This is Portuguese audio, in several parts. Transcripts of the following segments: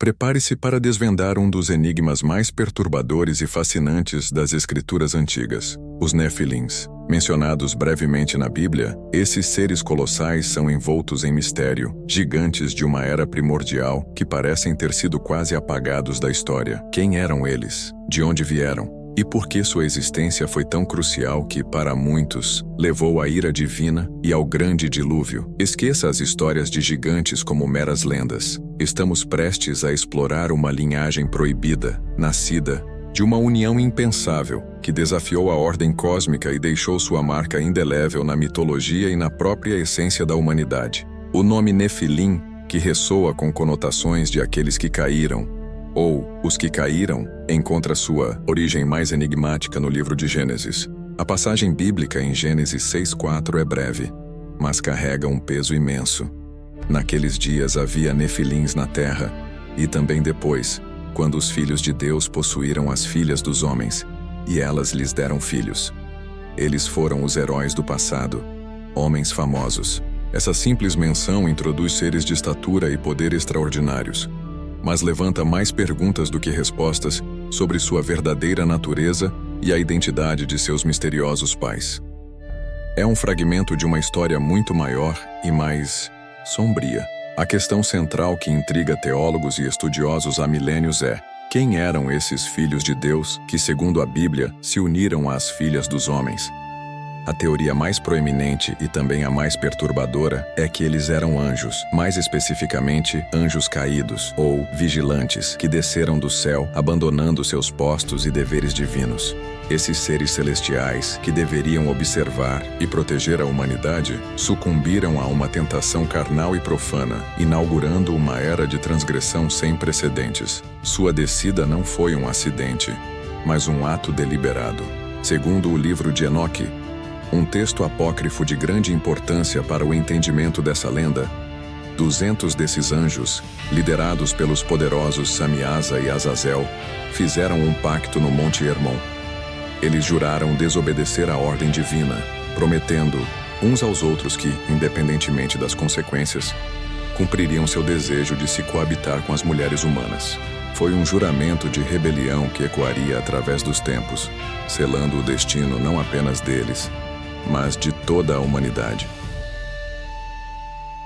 Prepare-se para desvendar um dos enigmas mais perturbadores e fascinantes das escrituras antigas, os Nefilins. Mencionados brevemente na Bíblia, esses seres colossais são envoltos em mistério, gigantes de uma era primordial que parecem ter sido quase apagados da história. Quem eram eles? De onde vieram? E por que sua existência foi tão crucial que, para muitos, levou à ira divina e ao grande dilúvio? Esqueça as histórias de gigantes como meras lendas. Estamos prestes a explorar uma linhagem proibida, nascida de uma união impensável, que desafiou a ordem cósmica e deixou sua marca indelével na mitologia e na própria essência da humanidade. O nome Nefilim, que ressoa com conotações de aqueles que caíram, ou os que caíram, encontra sua origem mais enigmática no livro de Gênesis. A passagem bíblica em Gênesis 6:4 é breve, mas carrega um peso imenso. Naqueles dias havia nefilins na terra, e também depois, quando os filhos de Deus possuíram as filhas dos homens, e elas lhes deram filhos. Eles foram os heróis do passado, homens famosos. Essa simples menção introduz seres de estatura e poder extraordinários, mas levanta mais perguntas do que respostas sobre sua verdadeira natureza e a identidade de seus misteriosos pais. É um fragmento de uma história muito maior e mais sombria. A questão central que intriga teólogos e estudiosos há milênios é: quem eram esses filhos de Deus que, segundo a Bíblia, se uniram às filhas dos homens? A teoria mais proeminente e também a mais perturbadora é que eles eram anjos, mais especificamente anjos caídos, ou vigilantes, que desceram do céu, abandonando seus postos e deveres divinos. Esses seres celestiais, que deveriam observar e proteger a humanidade, sucumbiram a uma tentação carnal e profana, inaugurando uma era de transgressão sem precedentes. Sua descida não foi um acidente, mas um ato deliberado. Segundo o livro de Enoque, um texto apócrifo de grande importância para o entendimento dessa lenda, 200 desses anjos, liderados pelos poderosos Samiasa e Azazel, fizeram um pacto no Monte Hermon. Eles juraram desobedecer à ordem divina, prometendo uns aos outros que, independentemente das consequências, cumpririam seu desejo de se coabitar com as mulheres humanas. Foi um juramento de rebelião que ecoaria através dos tempos, selando o destino não apenas deles, mas de toda a humanidade.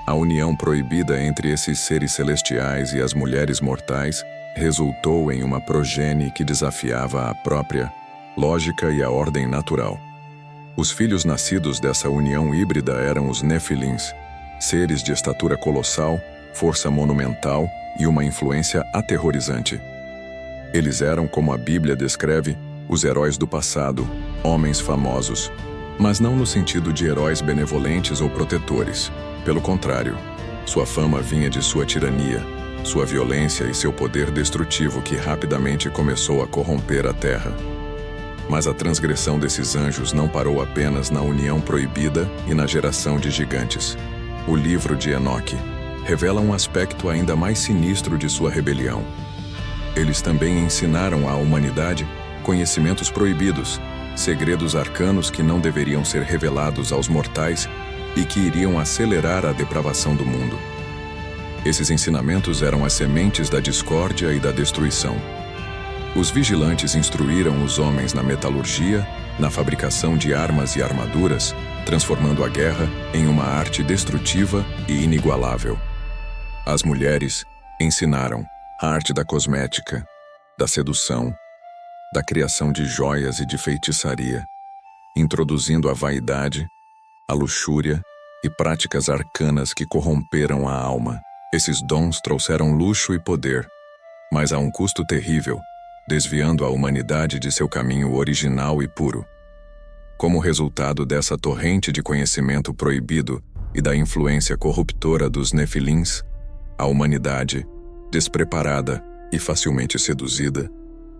A união proibida entre esses seres celestiais e as mulheres mortais resultou em uma progenie que desafiava a própria lógica e a ordem natural. Os filhos nascidos dessa união híbrida eram os Nefilins, seres de estatura colossal, força monumental e uma influência aterrorizante. Eles eram, como a Bíblia descreve, os heróis do passado, homens famosos, mas não no sentido de heróis benevolentes ou protetores. Pelo contrário, sua fama vinha de sua tirania, sua violência e seu poder destrutivo que rapidamente começou a corromper a terra. Mas a transgressão desses anjos não parou apenas na união proibida e na geração de gigantes. O livro de Enoque revela um aspecto ainda mais sinistro de sua rebelião. Eles também ensinaram à humanidade conhecimentos proibidos, segredos arcanos que não deveriam ser revelados aos mortais e que iriam acelerar a depravação do mundo. Esses ensinamentos eram as sementes da discórdia e da destruição. Os vigilantes instruíram os homens na metalurgia, na fabricação de armas e armaduras, transformando a guerra em uma arte destrutiva e inigualável. As mulheres ensinaram a arte da cosmética, da sedução, da criação de joias e de feitiçaria, introduzindo a vaidade, a luxúria e práticas arcanas que corromperam a alma. Esses dons trouxeram luxo e poder, mas a um custo terrível, desviando a humanidade de seu caminho original e puro. Como resultado dessa torrente de conhecimento proibido e da influência corruptora dos Nefilins, a humanidade, despreparada e facilmente seduzida,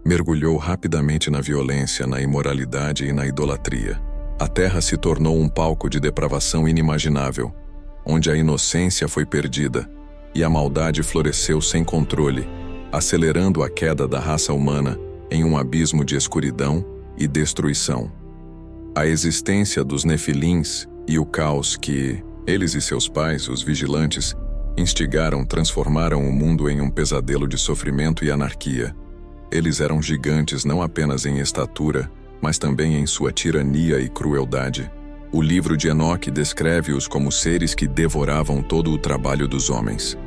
mergulhou rapidamente na violência, na imoralidade e na idolatria. A terra se tornou um palco de depravação inimaginável, onde a inocência foi perdida e a maldade floresceu sem controle, acelerando a queda da raça humana em um abismo de escuridão e destruição. A existência dos Nefilins e o caos que eles e seus pais, os vigilantes, transformaram o mundo em um pesadelo de sofrimento e anarquia. Eles eram gigantes não apenas em estatura, mas também em sua tirania e crueldade. O livro de Enoque descreve-os como seres que devoravam todo o trabalho dos homens.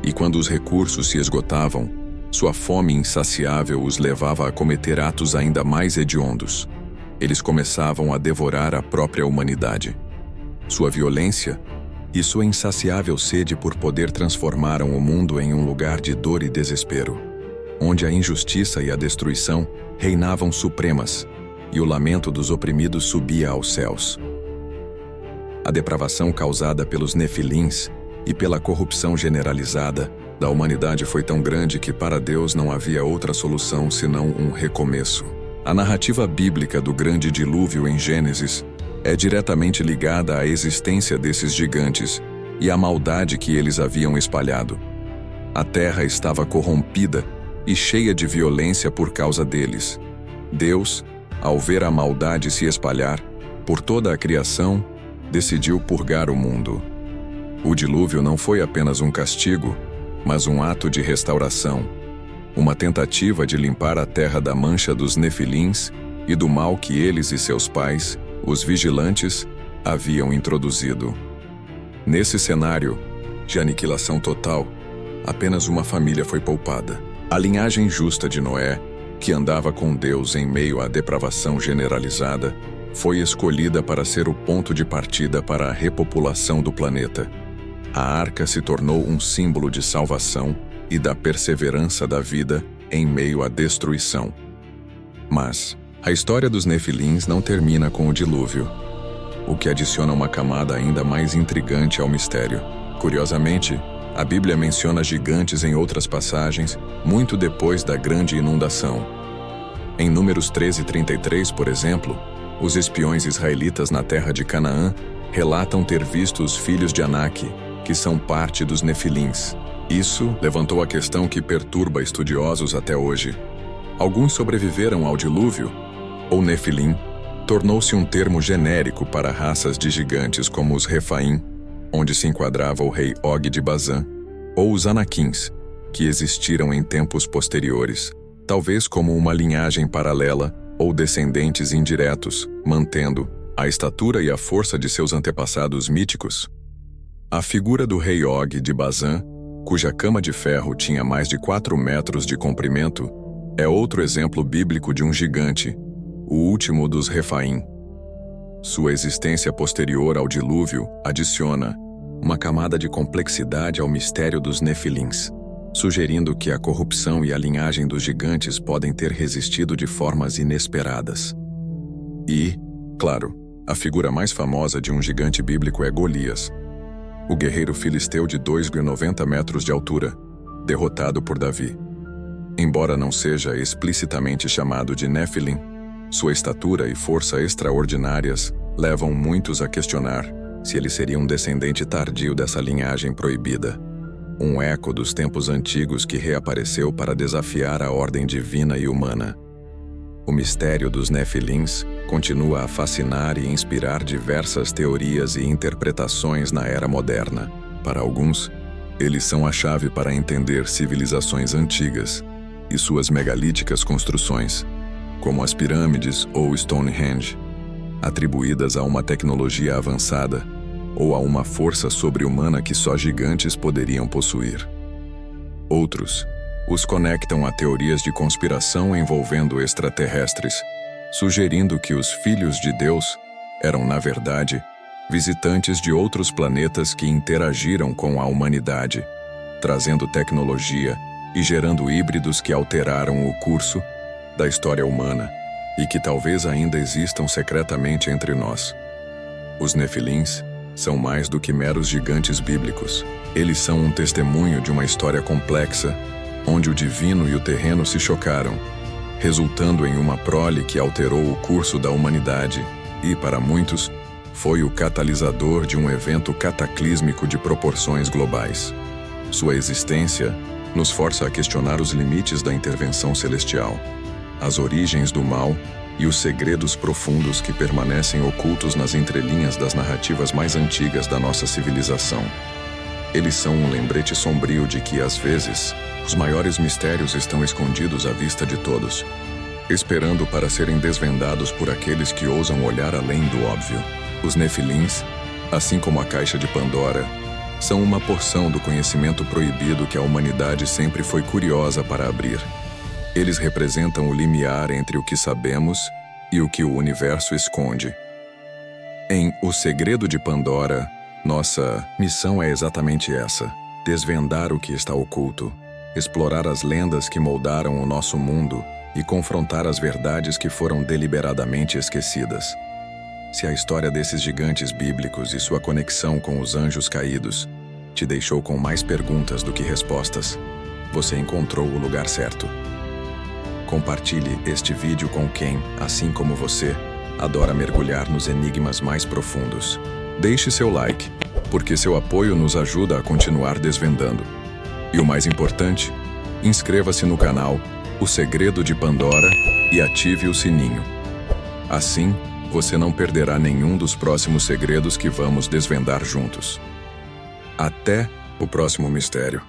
E quando os recursos se esgotavam, sua fome insaciável os levava a cometer atos ainda mais hediondos. Eles começavam a devorar a própria humanidade. Sua violência e sua insaciável sede por poder transformaram o mundo em um lugar de dor e desespero, onde a injustiça e a destruição reinavam supremas e o lamento dos oprimidos subia aos céus. A depravação causada pelos Nefilins e pela corrupção generalizada da humanidade foi tão grande que para Deus não havia outra solução senão um recomeço. A narrativa bíblica do grande dilúvio em Gênesis é diretamente ligada à existência desses gigantes e à maldade que eles haviam espalhado. A terra estava corrompida e cheia de violência por causa deles. Deus, ao ver a maldade se espalhar por toda a criação, decidiu purgar o mundo. O dilúvio não foi apenas um castigo, mas um ato de restauração, uma tentativa de limpar a terra da mancha dos Nefilins e do mal que eles e seus pais, os vigilantes, haviam introduzido. Nesse cenário de aniquilação total, apenas uma família foi poupada. A linhagem justa de Noé, que andava com Deus em meio à depravação generalizada, foi escolhida para ser o ponto de partida para a repopulação do planeta. A arca se tornou um símbolo de salvação e da perseverança da vida em meio à destruição. Mas a história dos Nefilins não termina com o dilúvio, o que adiciona uma camada ainda mais intrigante ao mistério. Curiosamente, a Bíblia menciona gigantes em outras passagens, muito depois da grande inundação. Em Números 13:33, por exemplo, os espiões israelitas na terra de Canaã relatam ter visto os filhos de Anak, que são parte dos Nefilins. Isso levantou a questão que perturba estudiosos até hoje. Alguns sobreviveram ao dilúvio, ou Nefilim, tornou-se um termo genérico para raças de gigantes como os Refaim, onde se enquadrava o rei Og de Bazã, ou os Anakins, que existiram em tempos posteriores, talvez como uma linhagem paralela ou descendentes indiretos, mantendo a estatura e a força de seus antepassados míticos. A figura do rei Og de Bazã, cuja cama de ferro tinha mais de 4 metros de comprimento, é outro exemplo bíblico de um gigante, o último dos Refaim. Sua existência posterior ao dilúvio adiciona uma camada de complexidade ao mistério dos Nefilins, sugerindo que a corrupção e a linhagem dos gigantes podem ter resistido de formas inesperadas. E, claro, a figura mais famosa de um gigante bíblico é Golias, o guerreiro filisteu de 2,90 metros de altura, derrotado por Davi. Embora não seja explicitamente chamado de Nefilim, sua estatura e força extraordinárias levam muitos a questionar se ele seria um descendente tardio dessa linhagem proibida, um eco dos tempos antigos que reapareceu para desafiar a ordem divina e humana. O mistério dos Nefilins continua a fascinar e inspirar diversas teorias e interpretações na era moderna. Para alguns, eles são a chave para entender civilizações antigas e suas megalíticas construções, como as pirâmides ou Stonehenge, atribuídas a uma tecnologia avançada ou a uma força sobre-humana que só gigantes poderiam possuir. Outros os conectam a teorias de conspiração envolvendo extraterrestres, sugerindo que os filhos de Deus eram, na verdade, visitantes de outros planetas que interagiram com a humanidade, trazendo tecnologia e gerando híbridos que alteraram o curso da história humana e que talvez ainda existam secretamente entre nós. Os Nefilins são mais do que meros gigantes bíblicos. Eles são um testemunho de uma história complexa, onde o divino e o terreno se chocaram, resultando em uma prole que alterou o curso da humanidade e, para muitos, foi o catalisador de um evento cataclísmico de proporções globais. Sua existência nos força a questionar os limites da intervenção celestial, as origens do mal e os segredos profundos que permanecem ocultos nas entrelinhas das narrativas mais antigas da nossa civilização. Eles são um lembrete sombrio de que, às vezes, os maiores mistérios estão escondidos à vista de todos, esperando para serem desvendados por aqueles que ousam olhar além do óbvio. Os Nefilins, assim como a Caixa de Pandora, são uma porção do conhecimento proibido que a humanidade sempre foi curiosa para abrir. Eles representam o limiar entre o que sabemos e o que o universo esconde. Em O Segredo de Pandora, nossa missão é exatamente essa: desvendar o que está oculto, explorar as lendas que moldaram o nosso mundo e confrontar as verdades que foram deliberadamente esquecidas. Se a história desses gigantes bíblicos e sua conexão com os anjos caídos te deixou com mais perguntas do que respostas, você encontrou o lugar certo. Compartilhe este vídeo com quem, assim como você, adora mergulhar nos enigmas mais profundos. Deixe seu like, porque seu apoio nos ajuda a continuar desvendando. E o mais importante, inscreva-se no canal O Segredo de Pandora e ative o sininho. Assim, você não perderá nenhum dos próximos segredos que vamos desvendar juntos. Até o próximo mistério.